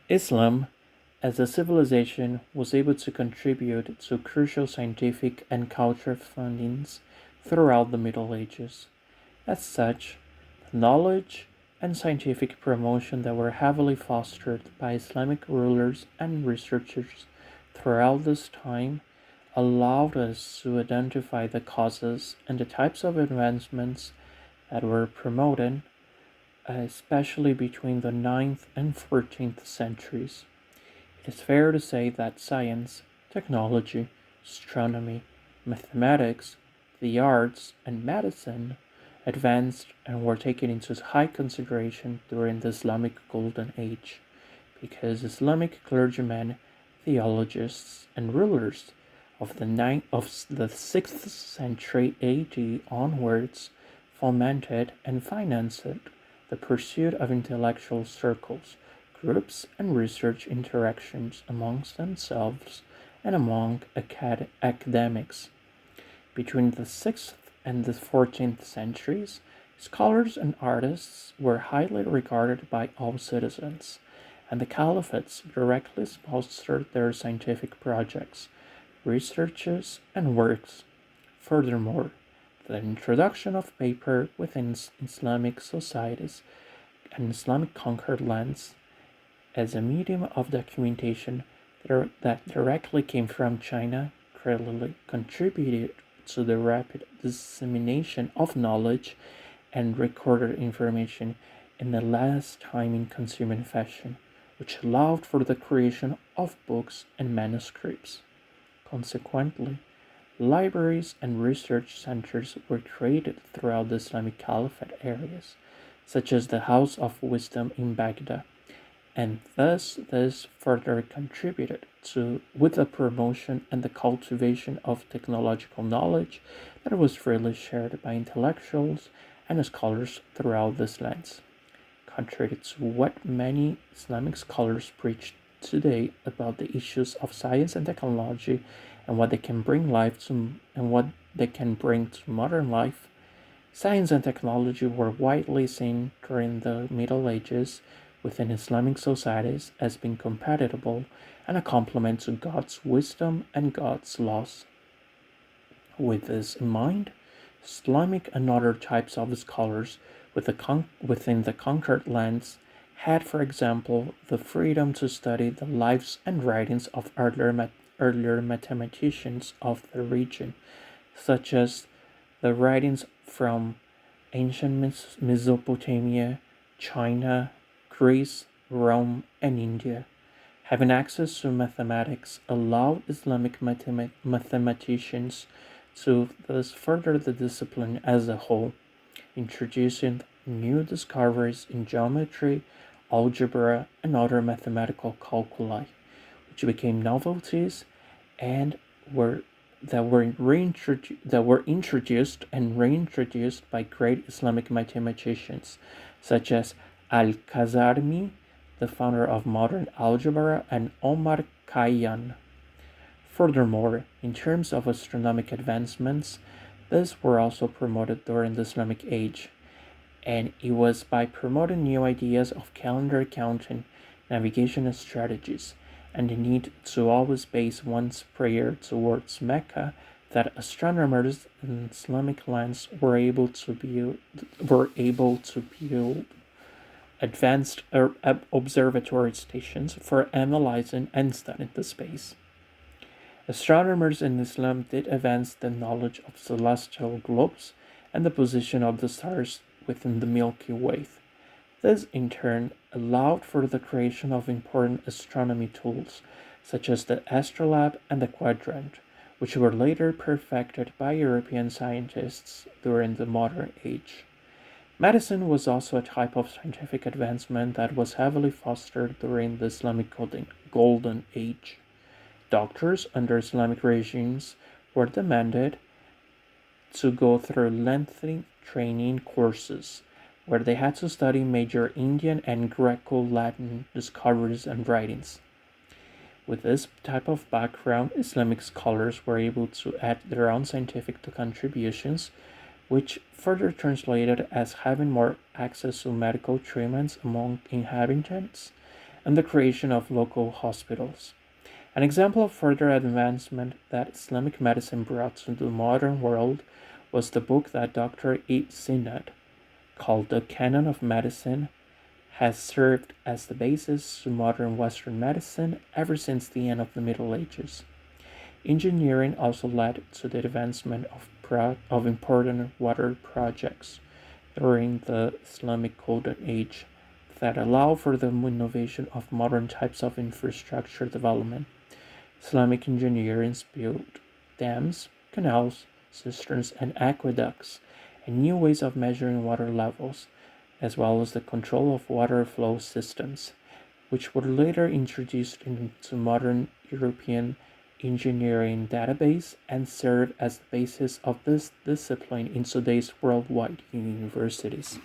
Islam, as a civilization, was able to contribute to crucial scientific and cultural findings throughout the Middle Ages. As such, the knowledge and scientific promotion that were heavily fostered by Islamic rulers and researchers throughout this time allowed us to identify the causes and the types of advancements that were promoted, especially between the ninth and 14th centuries. It's fair to say that science, technology, astronomy, mathematics, the arts, and medicine advanced and were taken into high consideration during the Islamic Golden Age, because Islamic clergymen, theologians, and rulers of the 6th century AD onwards fomented and financed the pursuit of intellectual circles, groups, and research interactions amongst themselves and among academics. Between the 6th and the 14th centuries, scholars and artists were highly regarded by all citizens, and the caliphates directly sponsored their scientific projects, researches, and works. Furthermore, the introduction of paper within Islamic societies and Islamic conquered lands as a medium of documentation that directly came from China greatly contributed to the rapid dissemination of knowledge and recorded information in the last time in consumer fashion, which allowed for the creation of books and manuscripts. Consequently, libraries and research centers were created throughout the Islamic Caliphate areas, such as the House of Wisdom in Baghdad, and thus this further contributed to with the promotion and the cultivation of technological knowledge that was freely shared by intellectuals and scholars throughout this lands. Contrary to what many Islamic scholars preach today about the issues of science and technology and what they can bring life to and what they can bring to modern life, science and technology were widely seen during the Middle Ages within Islamic societies as being compatible and a complement to God's wisdom and God's laws. With this in mind, Islamic and other types of scholars within the conquered lands had, for example, the freedom to study the lives and writings of earlier mathematicians of the region, such as the writings from ancient Mesopotamia, China, Greece, Rome, and India. Having access to mathematics allowed Islamic mathematicians to thus further the discipline as a whole, introducing new discoveries in geometry, algebra, and other mathematical calculi, which became novelties and were that were introduced and reintroduced by great Islamic mathematicians such as Al-Khazarmi, the founder of modern algebra, and Omar Khayyam. Furthermore, in terms of astronomic advancements, these were also promoted during the Islamic age, and it was by promoting new ideas of calendar counting, navigation strategies, and the need to always base one's prayer towards Mecca that astronomers in Islamic lands were able to build advanced observatory stations for analyzing and studying the space. Astronomers in Islam did advance the knowledge of celestial globes and the position of the stars within the Milky Way. This, in turn, allowed for the creation of important astronomy tools, such as the astrolabe and the quadrant, which were later perfected by European scientists during the modern age. Medicine was also a type of scientific advancement that was heavily fostered during the Islamic Golden Age. Doctors under Islamic regimes were demanded to go through lengthy training courses where they had to study major Indian and Greco Latin discoveries and writings. With this type of background, Islamic scholars were able to add their own scientific contributions, which further translated as having more access to medical treatments among inhabitants, and the creation of local hospitals. An example of further advancement that Islamic medicine brought to the modern world was the book that Dr. E. Sinat, called the Canon of Medicine, has served as the basis to modern Western medicine ever since the end of the Middle Ages. Engineering also led to the advancement of important water projects during the Islamic Golden Age that allow for the innovation of modern types of infrastructure development. Islamic engineering built dams, canals, cisterns, and aqueducts, and new ways of measuring water levels, as well as the control of water flow systems, which were later introduced into modern European engineering database and serve as the basis of this discipline in today's worldwide universities.